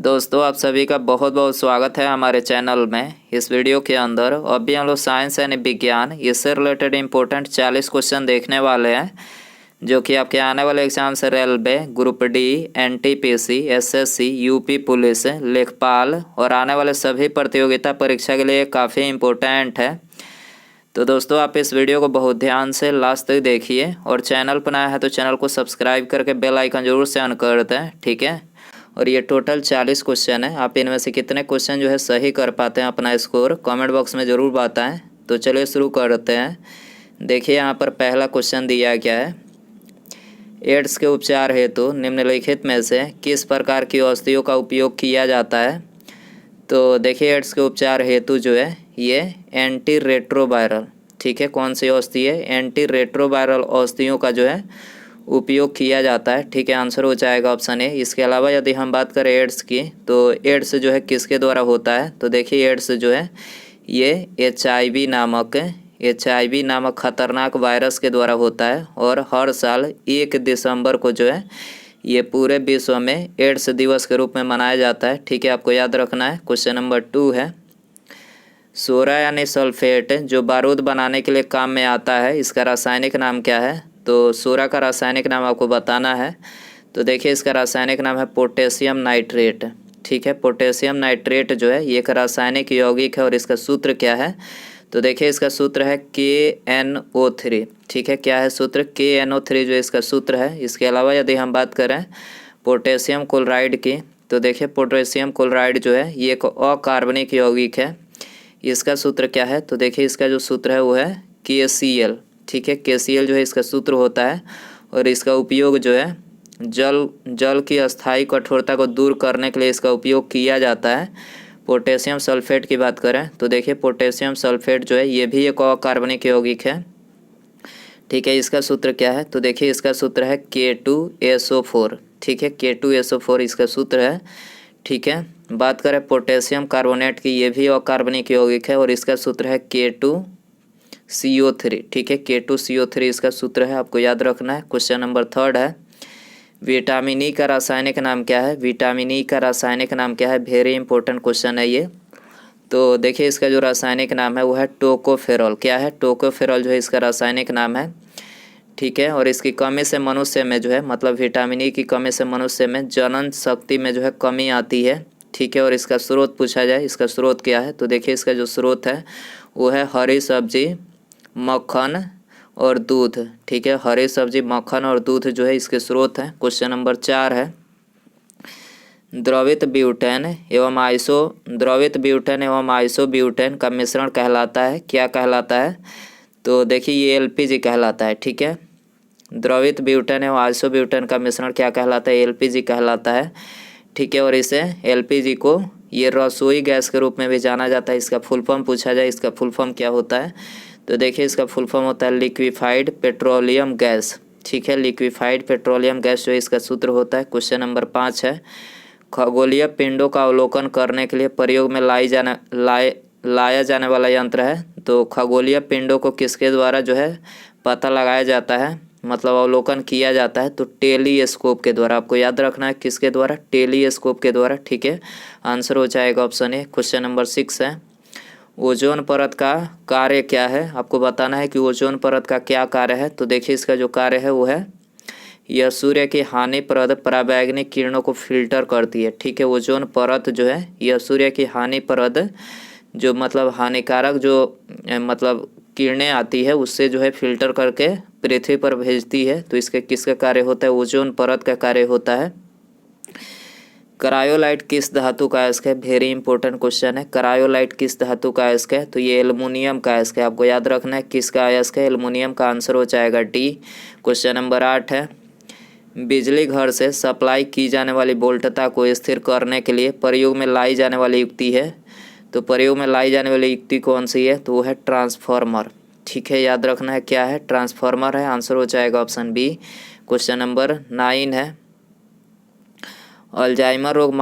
दोस्तों आप सभी का बहुत बहुत स्वागत है हमारे चैनल में। इस वीडियो के अंदर अभी हम लोग साइंस यानी विज्ञान इससे रिलेटेड इम्पोर्टेंट 40 क्वेश्चन देखने वाले हैं, जो कि आपके आने वाले एग्जाम से railway, group D, NTPC, SSC, UP police, लेखपाल और आने वाले सभी प्रतियोगिता परीक्षा के लिए काफ़ी इम्पोर्टेंट है। तो दोस्तों आप इस वीडियो को बहुत ध्यान से लास्ट तक देखिए और चैनल पर नया है तो चैनल को सब्सक्राइब करके बेल आइकन जरूर से ऑन कर दें, ठीक है। और ये टोटल 40 क्वेश्चन है। आप इनमें से कितने क्वेश्चन जो है सही कर पाते हैं अपना स्कोर कमेंट बॉक्स में ज़रूर बताएं। तो चलिए शुरू करते हैं। देखिए यहाँ पर पहला क्वेश्चन दिया गया है, एड्स के उपचार हेतु निम्नलिखित में से किस प्रकार की औषधियों का उपयोग किया जाता है। तो देखिए एड्स के उपचार हेतु जो है ये एंटी रेट्रोवायरल, ठीक है, कौन सी औषधि है, एंटी रेट्रोवायरल औषधियों का जो है उपयोग किया जाता है, ठीक है। आंसर हो जाएगा ऑप्शन ए। इसके अलावा यदि हम बात करें एड्स की, तो एड्स जो है किसके द्वारा होता है। तो देखिए एड्स जो है ये HIV नामक खतरनाक वायरस के द्वारा होता है और हर साल 1 दिसंबर को जो है ये पूरे विश्व में एड्स दिवस के रूप में मनाया जाता है, ठीक है। आपको याद रखना है। क्वेश्चन नंबर 2 है, सोरा यानी सल्फेट जो बारूद बनाने के लिए काम में आता है, इसका रासायनिक नाम क्या है। तो सोरा का रासायनिक नाम आपको बताना है। तो देखिए इसका रासायनिक नाम है पोटेशियम नाइट्रेट, ठीक है। पोटेशियम नाइट्रेट जो है ये एक रासायनिक यौगिक है और इसका सूत्र क्या है। तो देखिए इसका सूत्र है KNO3, ठीक है। क्या है सूत्र, KNO3 जो इसका सूत्र है। इसके अलावा यदि हम बात करें पोटेशियम क्लोराइड की, तो देखिए पोटेशियम क्लोराइड जो है ये एक अकार्बनिक यौगिक है। इसका सूत्र क्या है। तो देखिए इसका जो सूत्र है वो है KCl, ठीक है। KCl जो है इसका सूत्र होता है और इसका उपयोग जो है जल की अस्थायी कठोरता को दूर करने के लिए इसका उपयोग किया जाता है। पोटेशियम सल्फेट की बात करें तो देखिए पोटेशियम सल्फेट जो है ये भी एक अकार्बनिक यौगिक है, ठीक है। इसका सूत्र क्या है। तो देखिए इसका सूत्र है K2SO4, ठीक है। K2SO4 इसका सूत्र है, ठीक है। बात करें पोटेशियम कार्बोनेट की, ये भी अकार्बनिक यौगिक है और इसका सूत्र है K2CO3, ठीक है। K2CO3 इसका सूत्र है, आपको याद रखना है। क्वेश्चन नंबर 3 है, विटामिन ई का रासायनिक नाम क्या है। विटामिन ई का रासायनिक नाम क्या है, वेरी इंपॉर्टेंट क्वेश्चन है ये। तो देखिए इसका जो रासायनिक नाम है वो है टोकोफेरॉल। क्या है, टोकोफेरॉल जो है इसका रासायनिक नाम है, ठीक है। और इसकी कमी से मनुष्य में जो है, मतलब विटामिन ई की कमी से मनुष्य में जनन शक्ति में जो है कमी आती है, ठीक है। और इसका स्रोत पूछा जाए, इसका स्रोत क्या है। तो देखिए इसका जो स्रोत है वो है हरी सब्जी, मक्खन और दूध, ठीक है। हरी सब्जी, मक्खन और दूध जो है इसके स्रोत हैं। क्वेश्चन नंबर 4 है, द्रवित ब्यूटेन एवं आइसोब्यूटेन का मिश्रण कहलाता है, क्या कहलाता है। तो देखिए ये LPG कहलाता है, ठीक है। द्रवित ब्यूटेन एवं आइसोब्यूटेन का मिश्रण क्या कहलाता है, LPG कहलाता है, ठीक है। और इसे LPG को ये रसोई गैस के रूप में भी जाना जाता है। इसका फुल फॉर्म पूछा जाए, इसका फुल फॉर्म क्या होता है। तो देखिए इसका फुल फॉर्म होता है लिक्विफाइड पेट्रोलियम गैस, ठीक है। लिक्विफाइड पेट्रोलियम गैस जो है इसका सूत्र होता है। क्वेश्चन नंबर 5 है, खगोलीय पिंडों का अवलोकन करने के लिए प्रयोग में लाया जाने वाला यंत्र है। तो खगोलीय पिंडों को किसके द्वारा जो है पता लगाया जाता है, मतलब अवलोकन किया जाता है। तो टेलीस्कोप के द्वारा, आपको याद रखना है किसके द्वारा, टेलीस्कोप के द्वारा, ठीक है। आंसर हो जाएगा ऑप्शन ए। क्वेश्चन नंबर 6 है, ओजोन परत का कार्य क्या है। आपको बताना है कि ओजोन परत का क्या कार्य है। तो देखिए इसका जो कार्य है वो है यह सूर्य की हानिप्रद पराबैंगनी किरणों को फिल्टर करती है, ठीक है। ओजोन परत जो है यह सूर्य की हानिप्रद जो मतलब हानिकारक जो मतलब किरणें आती है उससे जो है फिल्टर करके पृथ्वी पर भेजती है। तो इसके किसका कार्य होता है, ओजोन परत का कार्य होता है। क्रायोलाइट किस धातु का अयस्क है, वेरी इंपॉर्टेंट क्वेश्चन है। क्रायोलाइट किस धातु का अयस्क है। तो ये एल्युमिनियम का अयस्क है, आपको याद रखना है किसका अयस्क है, एल्युमिनियम का। आंसर हो जाएगा डी। क्वेश्चन नंबर 8 है, बिजली घर से सप्लाई की जाने वाली वोल्टता को स्थिर करने के लिए प्रयोग में लाई जाने वाली युक्ति है। तो प्रयोग में लाई जाने वाली युक्ति कौन सी है। तो वो है ट्रांसफार्मर, ठीक है। याद रखना है क्या है, ट्रांसफार्मर है। आंसर हो जाएगा ऑप्शन बी। क्वेश्चन नंबर 9 है, अल्जाइमर रोग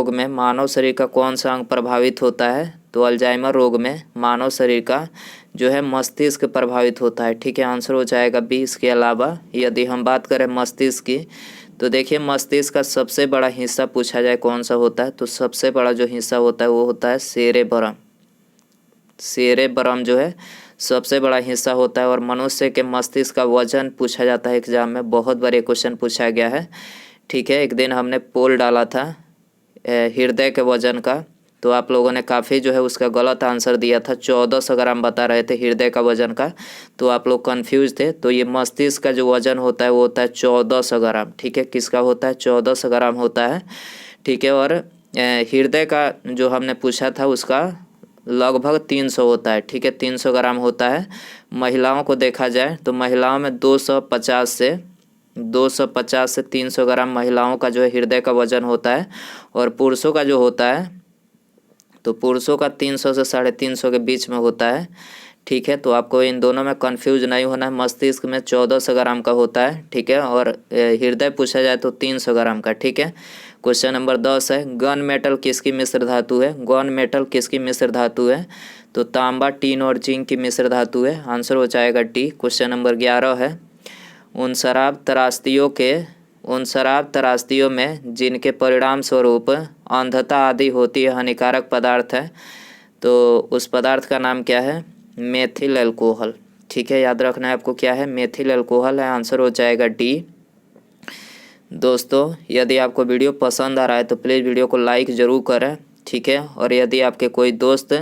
में मानव शरीर का कौन सा अंग प्रभावित होता है। तो अल्जाइमर रोग में मानव शरीर का जो है मस्तिष्क प्रभावित होता है, ठीक है। आंसर हो जाएगा बी। इसके अलावा यदि हम बात करें मस्तिष्क की, तो देखिए मस्तिष्क का सबसे बड़ा हिस्सा पूछा जाए कौन सा होता है, तो सबसे बड़ा जो हिस्सा होता है वो होता है सेरेब्रम। सेरेब्रम जो है सबसे बड़ा हिस्सा होता है। और मनुष्य के मस्तिष्क का वजन पूछा जाता है एग्जाम में, बहुत बार ये क्वेश्चन पूछा गया है। ठीक है, एक दिन हमने पोल डाला था हृदय के वजन का, तो आप लोगों ने काफ़ी जो है उसका गलत आंसर दिया था। 1400 ग्राम बता रहे थे हृदय का वजन का, तो आप लोग कंफ्यूज थे। तो ये मस्तिष्क का जो वजन होता है वो होता है 1400 ग्राम। ठीक है, किसका होता है? 1400 ग्राम होता है। ठीक है, और हृदय का जो हमने पूछा था उसका लगभग 300 होता है। ठीक है, 300 ग्राम होता है। महिलाओं को देखा जाए तो महिलाओं में 250 से 300 ग्राम महिलाओं का जो है हृदय का वजन होता है। और पुरुषों का जो होता है तो पुरुषों का 300 से 350 के बीच में होता है। ठीक है, तो आपको इन दोनों में कंफ्यूज नहीं होना है। मस्तिष्क में 1400 ग्राम का होता है। ठीक है, और हृदय पूछा जाए तो 300 ग्राम का। ठीक है, क्वेश्चन नंबर 10 है, गन मेटल किसकी मिश्र धातु है? गन मेटल किसकी मिश्र धातु है? तो तांबा, टीन और जिंक की मिश्र धातु है। आंसर हो जाएगा डी। क्वेश्चन नंबर 11 है, उन शराब तराश्तियों में जिनके परिणाम स्वरूप अंधता आदि होती है हानिकारक पदार्थ है, तो उस पदार्थ का नाम क्या है? Methyl alcohol. ठीक है, याद रखना है आपको क्या है? मेथिल अल्कोहल है। आंसर हो जाएगा डी। दोस्तों, यदि आपको वीडियो पसंद आ रहा है तो प्लीज़ वीडियो को लाइक ज़रूर करें। ठीक है, और यदि आपके कोई दोस्त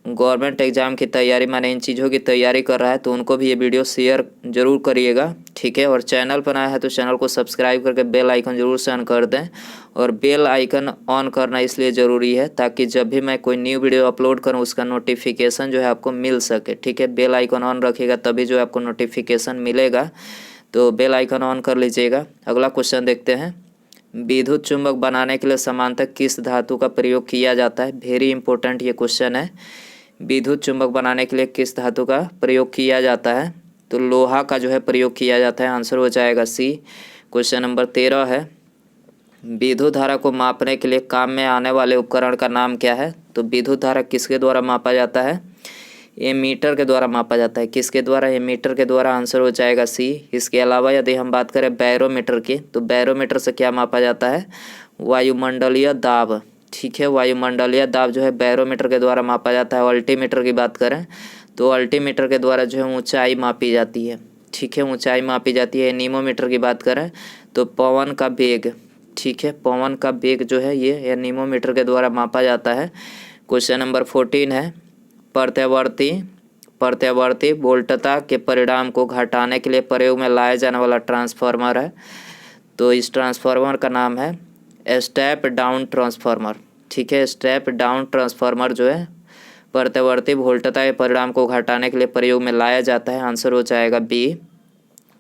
गवर्नमेंट एग्ज़ाम की तैयारी माने इन चीज़ों की तैयारी कर रहा है तो उनको भी ये वीडियो शेयर ज़रूर करिएगा। ठीक है, और चैनल पर आया है तो चैनल को सब्सक्राइब करके बेल आइकन ज़रूर से ऑन कर दें। और बेल आइकन ऑन करना इसलिए ज़रूरी है ताकि जब भी मैं कोई न्यू वीडियो अपलोड करूं उसका नोटिफिकेशन जो है आपको मिल सके। ठीक है, बेल आइकन ऑन रखिएगा तभी जो है आपको नोटिफिकेशन मिलेगा, तो बेल आइकन ऑन कर लीजिएगा। अगला क्वेश्चन देखते हैं, विद्युत चुंबक बनाने के लिए समांतर किस धातु का प्रयोग किया जाता है? वेरी इंपॉर्टेंट ये क्वेश्चन है। विद्युत चुंबक बनाने के लिए किस धातु का प्रयोग किया जाता है? तो लोहा का जो है प्रयोग किया जाता है। आंसर हो जाएगा सी। क्वेश्चन नंबर 13 है, विद्युत धारा को मापने के लिए काम में आने वाले उपकरण का नाम क्या है? तो विद्युत धारा किसके द्वारा मापा जाता है? एमीटर के द्वारा मापा जाता है। किसके द्वारा? एमीटर के द्वारा। आंसर हो जाएगा सी। इसके अलावा यदि हम बात करें बैरोमीटर की, तो बैरोमीटर से क्या मापा जाता है? वायुमंडलीय दाब। ठीक है, वायुमंडलीय दाब जो है बैरोमीटर के द्वारा मापा जाता है। अल्टीमीटर की बात करें तो अल्टीमीटर के द्वारा जो है ऊंचाई मापी जाती है। ठीक है, ऊंचाई मापी जाती है। एनीमोमीटर की बात करें तो पवन का वेग। ठीक है, पवन का वेग जो है ये एनीमोमीटर के द्वारा मापा जाता है। क्वेश्चन नंबर 14 है, प्रत्यावर्ती वोल्टता के परिणाम को घटाने के लिए प्रयोग में लाया जाने वाला ट्रांसफार्मर है। तो इस ट्रांसफार्मर का नाम है स्टेप डाउन ट्रांसफार्मर। ठीक है, स्टेप डाउन ट्रांसफार्मर जो है प्रत्यावर्ती वोल्टता के परिणाम को घटाने के लिए प्रयोग में लाया जाता है। आंसर हो जाएगा बी।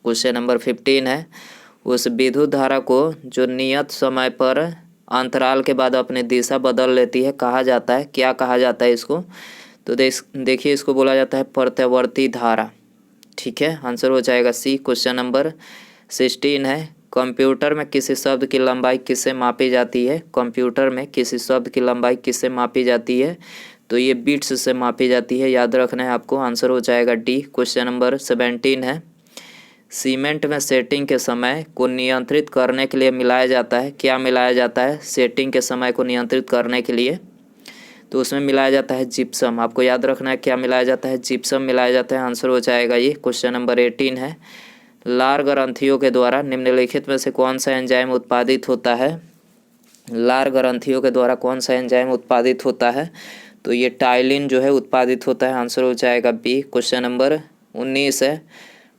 क्वेश्चन नंबर 15 है, उस विद्युत धारा को जो नियत समय पर अंतराल के बाद अपनी दिशा बदल लेती है कहा जाता है? क्या कहा जाता है इसको? तो देखिए इसको बोला जाता है प्रत्यावर्ती धारा। ठीक है, आंसर हो जाएगा सी। क्वेश्चन नंबर 16 है, कंप्यूटर में किसी शब्द की लंबाई किससे मापी जाती है? कंप्यूटर में किसी शब्द की लंबाई किससे मापी जाती है? तो ये बिट्स से मापी जाती है। याद रखना है आपको। आंसर हो जाएगा डी। क्वेश्चन नंबर 17 है, सीमेंट में सेटिंग के समय को नियंत्रित करने के लिए मिलाया जाता है। क्या मिलाया जाता है सेटिंग के समय को नियंत्रित करने के लिए? तो उसमें मिलाया जाता है जिप्सम। आपको याद रखना है क्या मिलाया जाता है? जिप्सम मिलाया जाता है। आंसर हो जाएगा ये। क्वेश्चन नंबर 18 है, लार ग्रंथियों के द्वारा निम्नलिखित में से कौन सा एंजाइम उत्पादित होता है? लार ग्रंथियों के द्वारा कौन सा एंजाइम उत्पादित होता है? तो ये टाइलिन जो है उत्पादित होता है। आंसर हो जाएगा बी। क्वेश्चन नंबर 19 है,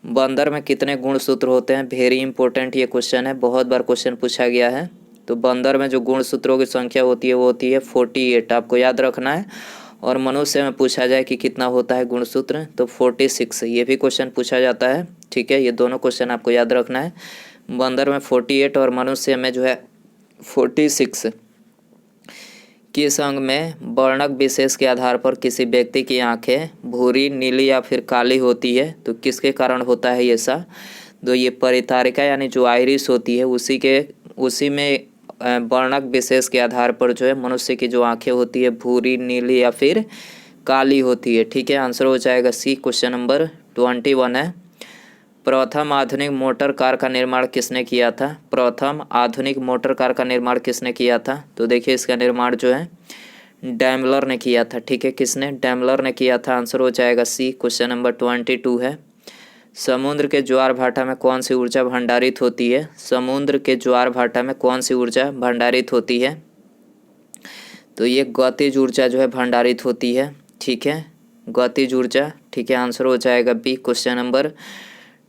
बंदर में कितने गुणसूत्र होते हैं? वेरी इंपॉर्टेंट ये क्वेश्चन है, बहुत बार क्वेश्चन पूछा गया है। तो बंदर में जो गुणसूत्रों की संख्या होती है वो होती है 48। आपको याद रखना है। और मनुष्य में पूछा जाए कि कितना होता है गुणसूत्र, तो 46। ये भी क्वेश्चन पूछा जाता है। ठीक है, ये दोनों क्वेश्चन आपको याद रखना है। बंदर में 48 और मनुष्य में जो है 46। किस अंग में वर्णक विशेष के आधार पर किसी व्यक्ति की आंखें भूरी, नीली या फिर काली होती है? तो किसके कारण होता है ऐसा? तो ये परितारिका यानी जो आइरिस होती है उसी में वर्णक विशेष के आधार पर जो है मनुष्य की जो आंखें होती है भूरी, नीली या फिर काली होती है। ठीक है, आंसर हो जाएगा सी। क्वेश्चन नंबर 21 है, प्रथम आधुनिक मोटर कार का निर्माण किसने किया था? प्रथम आधुनिक मोटर कार का निर्माण किसने किया था? तो देखिए इसका निर्माण जो है डैमलर ने किया था। ठीक है, किसने? डैमलर ने किया था। आंसर हो जाएगा सी। क्वेश्चन नंबर 22 है, समुद्र के ज्वार भाटा में कौन सी ऊर्जा भंडारित होती है? समुद्र के ज्वार भाटा में कौन सी ऊर्जा भंडारित होती है? तो ये गतिज ऊर्जा जो है भंडारित होती है। ठीक है, गतिज ऊर्जा। ठीक है, आंसर हो जाएगा बी। क्वेश्चन नंबर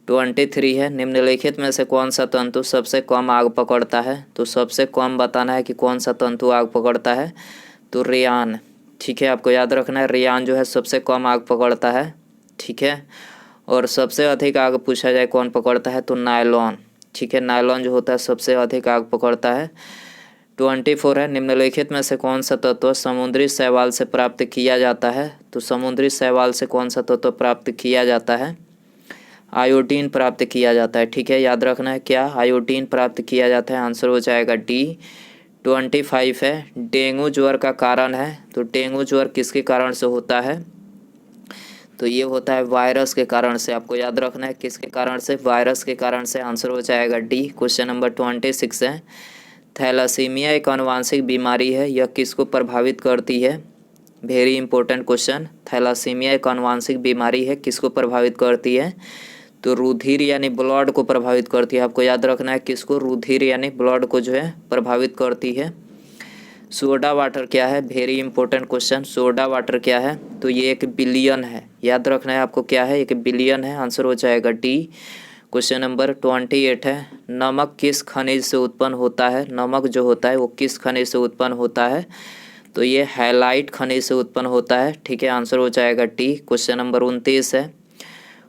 23 है, निम्नलिखित में से कौन सा तंतु सबसे कम आग पकड़ता है? तो सबसे कम बताना है कि कौन सा तंतु आग पकड़ता है। तो रेयान। ठीक है, आपको याद रखना है, रेयान जो है सबसे कम आग पकड़ता है। ठीक है, और सबसे अधिक आग पूछा जाए कौन पकड़ता है? तो नायलॉन। ठीक है, नायलॉन जो होता है सबसे अधिक आग पकड़ता है। 24 है, निम्नलिखित में से कौन सा तत्व समुद्री शैवाल से प्राप्त किया जाता है? तो समुद्री शैवाल से कौन सा तत्व प्राप्त किया जाता है? आयोडीन प्राप्त किया जाता है। ठीक है, याद रखना है क्या? आयोडीन प्राप्त किया जाता है। आंसर हो जाएगा डी। 25 है, डेंगू ज्वर का कारण है। तो डेंगू ज्वर किसके कारण से होता है? तो ये होता है वायरस के कारण से। आपको याद रखना है किसके कारण से? वायरस के कारण से। आंसर हो जाएगा डी। क्वेश्चन नंबर 26 है, थैलासीमिया एक आनुवांशिक बीमारी है, यह किसको प्रभावित करती है? Very important question. थैलासीमिया एक आनुवांशिक बीमारी है, किसको प्रभावित करती है? तो रुधिर यानी ब्लड को प्रभावित करती है। आपको याद रखना है किसको? रुधिर यानी ब्लड को जो है प्रभावित करती है। सोडा वाटर क्या है? Very important question. Soda water क्या है? तो ये 1 बिलियन है। याद रखना है आपको क्या है? 1 बिलियन है। आंसर हो जाएगा डी। क्वेश्चन नंबर 28 है, नमक किस खनिज से उत्पन्न होता है? नमक जो होता है वो किस खनिज से उत्पन्न होता है? तो ये हैलाइट खनिज से उत्पन्न होता है। ठीक है, आंसर हो जाएगा डी। क्वेश्चन नंबर 29 है,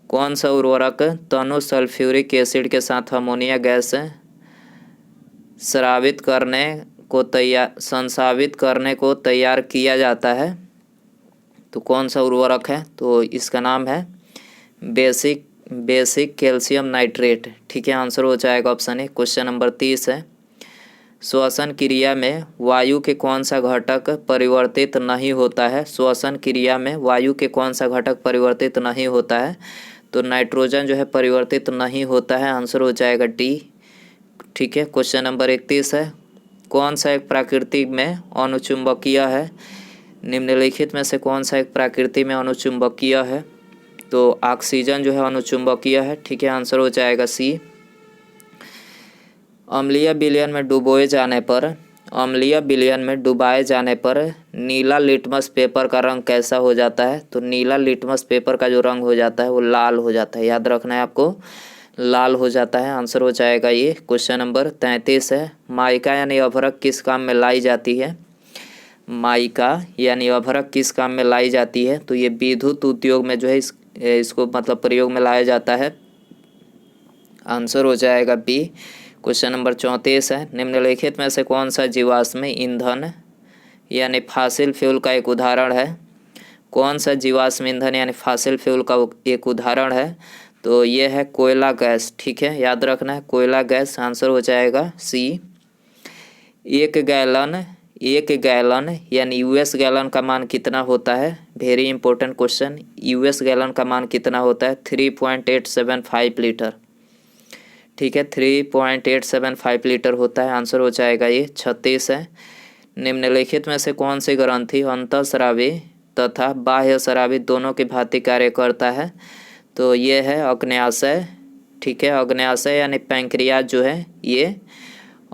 कौन सा उर्वरक तनु सल्फ्यूरिक एसिड के साथ अमोनिया गैस संसावित करने को तैयार किया जाता है? तो कौन सा उर्वरक है? तो इसका नाम है बेसिक कैल्शियम नाइट्रेट। ठीक है, आंसर हो जाएगा ऑप्शन ए। क्वेश्चन नंबर 30 है, श्वसन क्रिया में वायु के कौन सा घटक परिवर्तित नहीं होता है? श्वसन क्रिया में वायु के कौन सा घटक परिवर्तित नहीं होता है? तो नाइट्रोजन जो है परिवर्तित नहीं होता है। आंसर हो जाएगा डी। ठीक है, क्वेश्चन नंबर 31 है, कौन सा एक प्रकृति में अनुचुंबकीय है? निम्नलिखित में से कौन सा एक प्रकृति में अनुचुंबकीय है? तो ऑक्सीजन जो है अनुचुंबकीय है। ठीक है, आंसर हो जाएगा सी। अम्लीय विलयन में डुबाए जाने पर नीला लिटमस पेपर का रंग कैसा हो जाता है? तो नीला लिटमस पेपर का जो रंग हो जाता है वो लाल हो जाता है। याद रखना है आपको, लाल हो जाता है। आंसर हो जाएगा ये। क्वेश्चन नंबर 33 है, माइका यानी अभ्रक किस काम में लाई जाती है? माइका यानी अभ्रक किस काम में लाई जाती है? तो ये विद्युत उद्योग में जो है इसको मतलब प्रयोग में लाया जाता है। आंसर हो जाएगा बी। क्वेश्चन नंबर 34 है, निम्नलिखित में से कौन सा जीवाश्म ईंधन यानी फॉसिल फ्यूल का एक उदाहरण है? कौन सा जीवाश्म ईंधन यानी फॉसिल फ्यूल का एक उदाहरण है? तो ये है कोयला गैस। ठीक है, याद रखना है कोयला गैस। आंसर हो जाएगा सी। एक गैलन यानी यूएस गैलन का मान कितना होता है? Very important question. US gallon का मान कितना होता है? 3.875 लीटर। ठीक है, 3.875 लीटर होता है। आंसर हो जाएगा ये। 36 है, निम्नलिखित में से कौन सी ग्रंथि अंतःस्रावी तथा बाह्य स्रावी दोनों की भांति कार्य करता है? तो ये है अग्न्याशय। ठीक है, अग्न्याशय यानी पैंक्रियाज जो है ये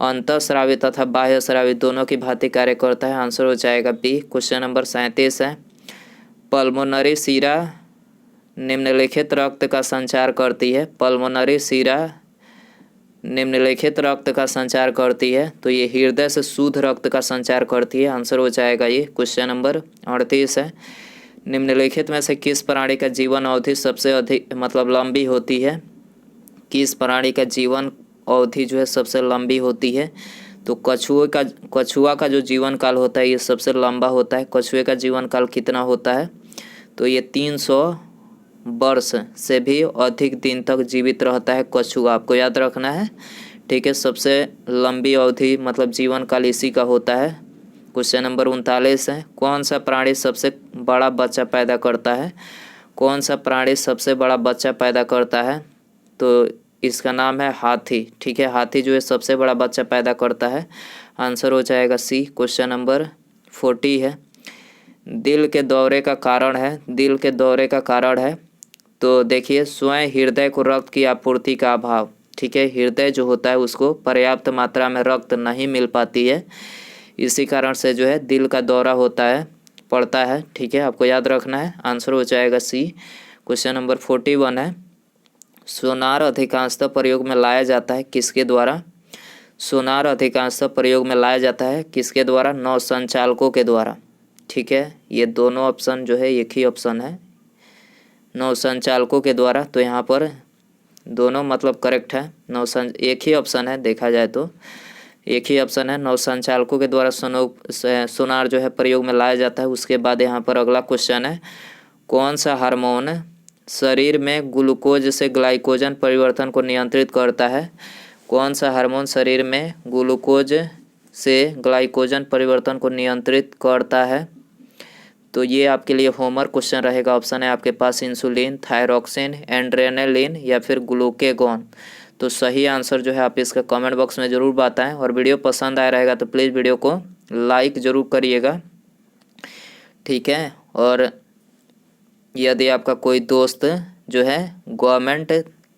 अंतःस्रावी तथा बाह्य स्रावी दोनों की भांति कार्य करता है। आंसर हो जाएगा बी। क्वेश्चन नंबर 37 है, पल्मोनरी शिरा निम्नलिखित रक्त का संचार करती है? पल्मोनरी शिरा निम्नलिखित रक्त का संचार करती है? तो ये हृदय से शुद्ध रक्त का संचार करती है। आंसर हो जाएगा ये। क्वेश्चन नंबर 38 है, निम्नलिखित में से किस प्राणी का जीवन अवधि सबसे अधिक मतलब लंबी होती है? किस प्राणी का जीवन अवधि जो है सबसे लंबी होती है? तो कछुआ का जो जीवन काल होता है ये सबसे लंबा होता है। कछुए का जीवन काल कितना होता है? तो ये 300 वर्ष से भी अधिक दिन तक जीवित रहता है कछुआ। आपको याद रखना है। ठीक है, सबसे लंबी अवधि मतलब जीवन काल इसी का होता है। क्वेश्चन नंबर 39 है, कौन सा प्राणी सबसे बड़ा बच्चा पैदा करता है? कौन सा प्राणी सबसे बड़ा बच्चा पैदा करता है? तो इसका नाम है हाथी। ठीक है, हाथी जो है सबसे बड़ा बच्चा पैदा करता है। आंसर हो जाएगा सी। क्वेश्चन नंबर 40 है, दिल के दौरे का कारण है। दिल के दौरे का कारण है तो देखिए, स्वयं हृदय को रक्त की आपूर्ति का अभाव। ठीक है, हृदय जो होता है उसको पर्याप्त मात्रा में रक्त नहीं मिल पाती है, इसी कारण से जो है दिल का दौरा होता है, पड़ता है। ठीक है, आपको याद रखना है। आंसर हो जाएगा सी। क्वेश्चन नंबर 41 है, सोनार अधिकांशतः प्रयोग में लाया जाता है किसके द्वारा? सोनार अधिकांशतः प्रयोग में लाया जाता है किसके द्वारा? नौ संचालकों के द्वारा। ठीक है, ये दोनों ऑप्शन जो है एक ही ऑप्शन है, नौ संचालकों के द्वारा। तो यहाँ पर दोनों मतलब करेक्ट है। एक ही ऑप्शन है, देखा जाए तो एक ही ऑप्शन है, नौ संचालकों के द्वारा सोनार जो है प्रयोग में लाया जाता है। उसके बाद यहाँ पर अगला क्वेश्चन है, कौन सा हार्मोन शरीर में ग्लूकोज से ग्लाइकोजन परिवर्तन को नियंत्रित करता है? कौन सा हार्मोन शरीर में ग्लूकोज से ग्लाइकोजन परिवर्तन को नियंत्रित करता है? तो ये आपके लिए होमवर्क क्वेश्चन रहेगा। ऑप्शन है आपके पास इंसुलिन, थायरॉक्सिन, एड्रेनालिन या फिर ग्लूकेगॉन। तो सही आंसर जो है आप इसका कमेंट बॉक्स में ज़रूर बताएं। और वीडियो पसंद आया रहेगा तो प्लीज़ वीडियो को लाइक ज़रूर करिएगा। ठीक है, और यदि आपका कोई दोस्त जो है गवर्नमेंट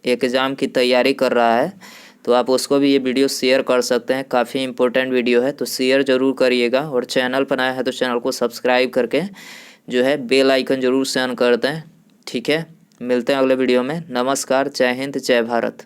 एग्ज़ाम की तैयारी कर रहा है तो आप उसको भी ये वीडियो शेयर कर सकते हैं, काफ़ी इंपॉर्टेंट वीडियो है, तो शेयर ज़रूर करिएगा। और चैनल पर आया है तो चैनल को सब्सक्राइब करके जो है बेल आइकन ज़रूर से ऑन कर दें। ठीक है, मिलते हैं अगले वीडियो में। नमस्कार, जय हिंद, जय भारत।